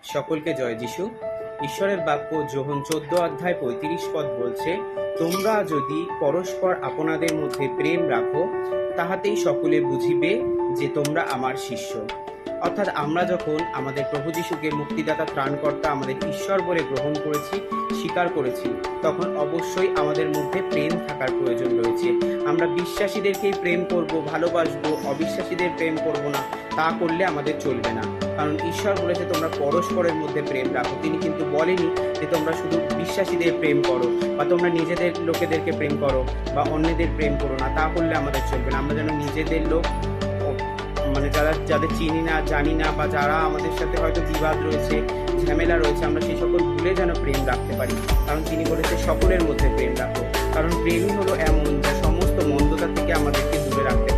সকলকে জয় যিশু। ঈশ্বরের বাক্য যোহন 14 অধ্যায় 35 পদ বলছে, তোমরা যদি পরস্পর আপনাদের মধ্যে প্রেম রাখো, তাহাতেই সকলে বুঝিবে যে তোমরা আমার শিষ্য। অর্থাৎ আমরা যখন আমাদের প্রভু যিশুকে মুক্তিদাতা, ত্রাণকর্তা, আমাদের ঈশ্বর বলে গ্রহণ করেছি, স্বীকার করেছি, তখন অবশ্যই আমাদের মধ্যে প্রেম থাকার প্রয়োজন রয়েছে। আমরা বিশ্বাসীদেরকেই প্রেম করব, ভালোবাসবো, অবিশ্বাসীদের প্রেম করব না, তা করলে আমাদের চলবে না। কারণ ঈশ্বর বলেছে তোমরা পরস্পরের মধ্যে প্রেম রাখো। তিনি কিন্তু বলেনি যে তোমরা শুধু বিশ্বাসীদের প্রেম করো বা তোমরা নিজেদের লোকেদেরকে প্রেম করো বা অন্যদের প্রেম করো না, তা করলে আমাদের চলবে না। আমরা যেন নিজেদের লোক, মানে যাদের চিনি না, জানি না, বা যারা আমাদের সাথে হয়তো বিবাদ রয়েছে, ঝামেলা রয়েছে, আমরা সেই সকল ভুলে যেন প্রেম রাখতে পারি। কারণ তিনি বলেছে সকলের মধ্যে প্রেম রাখো। কারণ প্রেমই হলো এমন যা সমস্ত মন্দতা থেকে আমাদেরকে দূরে রাখতে